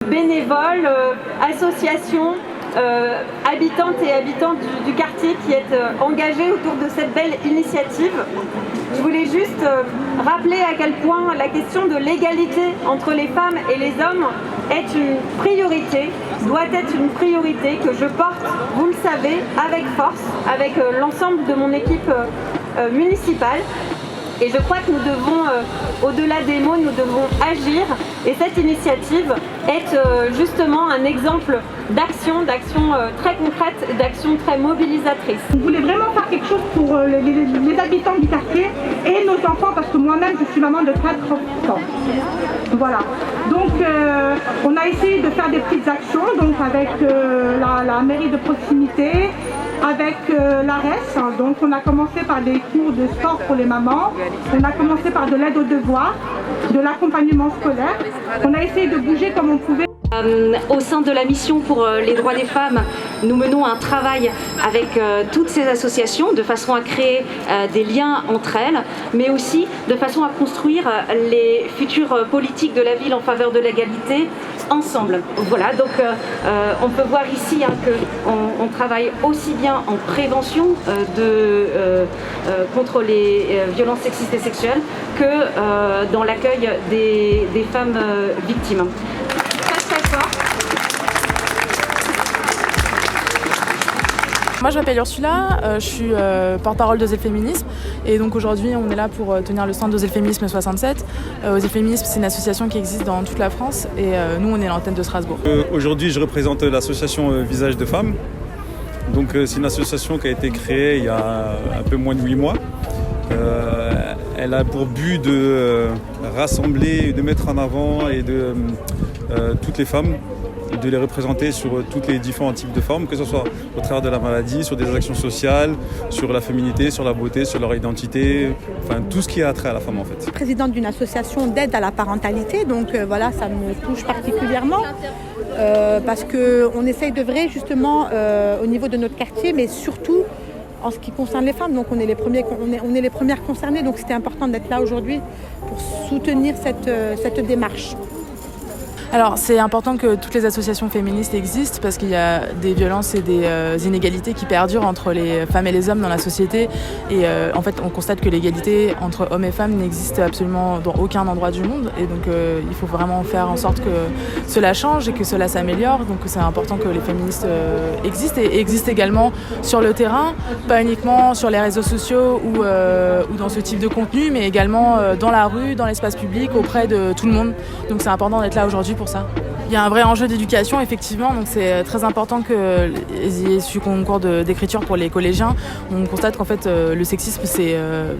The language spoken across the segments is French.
bénévoles, associations, habitantes et habitants du quartier qui êtes engagés autour de cette belle initiative. Je voulais juste rappeler à quel point la question de l'égalité entre les femmes et les hommes est une priorité, doit être une priorité que je porte, vous le savez, avec force, avec l'ensemble de mon équipe municipale. Et je crois que nous devons, au-delà des mots, nous devons agir. Et cette initiative est justement un exemple d'action très concrète, d'action très mobilisatrice. On voulait vraiment faire quelque chose pour les habitants du quartier et nos enfants, parce que moi-même, je suis maman de 4 enfants. Voilà. Donc, on a essayé de faire des petites actions, donc avec la mairie de proximité, avec l'ARES. Donc on a commencé par des cours de sport pour les mamans, on a commencé par de l'aide aux devoirs, de l'accompagnement scolaire. On a essayé de bouger comme on pouvait. Au sein de la mission pour les droits des femmes, nous menons un travail avec toutes ces associations de façon à créer des liens entre elles, mais aussi de façon à construire les futures politiques de la ville en faveur de l'égalité ensemble. Voilà, donc on peut voir ici qu'on travaille aussi bien en prévention contre les violences sexistes et sexuelles que dans l'accueil des femmes victimes. Moi je m'appelle Ursula, je suis porte-parole d'Oser le féminisme et donc aujourd'hui on est là pour tenir le stand d'Oser le féminisme 67. Oser le féminisme c'est une association qui existe dans toute la France et nous on est l'antenne de Strasbourg. Aujourd'hui je représente l'association Visage de Femmes. Donc c'est une association qui a été créée il y a un peu moins de 8 mois. Elle a pour but de rassembler, de mettre en avant et de toutes les femmes, de les représenter sur tous les différents types de formes, que ce soit au travers de la maladie, sur des actions sociales, sur la féminité, sur la beauté, sur leur identité, enfin tout ce qui a trait à la femme en fait. Présidente d'une association d'aide à la parentalité, donc voilà, ça me touche particulièrement parce qu'on essaye d'œuvrer justement au niveau de notre quartier, mais surtout en ce qui concerne les femmes. Donc on est les premières concernées, donc c'était important d'être là aujourd'hui pour soutenir cette démarche. Alors c'est important que toutes les associations féministes existent parce qu'il y a des violences et des inégalités qui perdurent entre les femmes et les hommes dans la société et en fait on constate que l'égalité entre hommes et femmes n'existe absolument dans aucun endroit du monde et donc il faut vraiment faire en sorte que cela change et que cela s'améliore, donc c'est important que les féministes existent et existent également sur le terrain, pas uniquement sur les réseaux sociaux ou dans ce type de contenu, mais également dans la rue, dans l'espace public, auprès de tout le monde, donc c'est important d'être là aujourd'hui pour ça. Il y a un vrai enjeu d'éducation effectivement, donc c'est très important qu'il y ait ce concours d'écriture pour les collégiens. On constate qu'en fait le sexisme c'est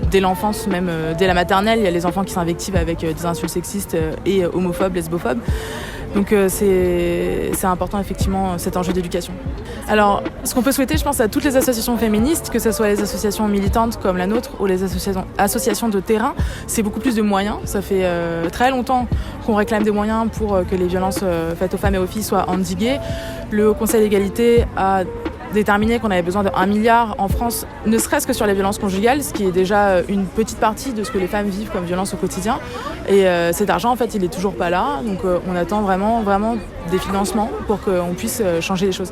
dès l'enfance, même dès la maternelle, il y a les enfants qui s'invectivent avec des insultes sexistes et homophobes, lesbophobes. Donc c'est important effectivement cet enjeu d'éducation. Alors ce qu'on peut souhaiter je pense à toutes les associations féministes, que ce soit les associations militantes comme la nôtre ou les associations de terrain, c'est beaucoup plus de moyens. Ça fait très longtemps qu'on réclame des moyens pour que les violences faites aux femmes et aux filles soient endiguées. Le Haut Conseil d'égalité a déterminé qu'on avait besoin d'1 milliard en France, ne serait-ce que sur les violences conjugales, ce qui est déjà une petite partie de ce que les femmes vivent comme violence au quotidien. Et cet argent, en fait, il est toujours pas là. Donc on attend vraiment des financements pour qu'on puisse changer les choses.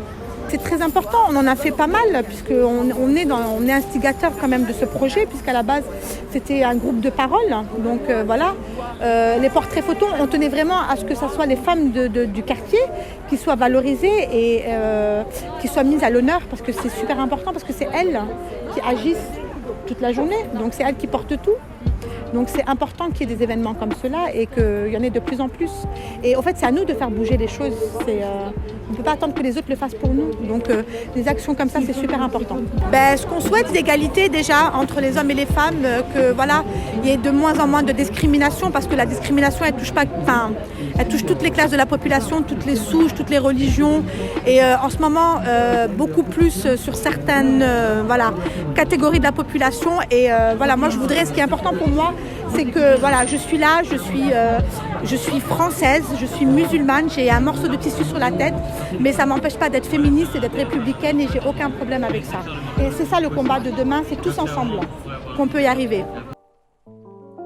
C'est très important, on en a fait pas mal puisqu'on est instigateur quand même de ce projet, puisqu'à la base c'était un groupe de parole. Donc voilà, les portraits photos, on tenait vraiment à ce que ce soit les femmes du quartier qui soient valorisées et qui soient mises à l'honneur, parce que c'est super important, parce que c'est elles qui agissent toute la journée, donc c'est elles qui portent tout. Donc c'est important qu'il y ait des événements comme cela et qu'il y en ait de plus en plus. Et en fait, c'est à nous de faire bouger les choses. On ne peut pas attendre que les autres le fassent pour nous. Donc des actions comme ça, c'est super important. Ce qu'on souhaite, l'égalité déjà entre les hommes et les femmes, que voilà, il y ait de moins en moins de discrimination, parce que la discrimination, elle touche toutes les classes de la population, toutes les souches, toutes les religions. Et en ce moment, beaucoup plus sur certaines catégories de la population. Et moi, je voudrais, ce qui est important pour moi, c'est que voilà, je suis là, je suis française, je suis musulmane, j'ai un morceau de tissu sur la tête, mais ça ne m'empêche pas d'être féministe et d'être républicaine, et j'ai aucun problème avec ça. Et c'est ça le combat de demain, c'est tous ensemble qu'on peut y arriver.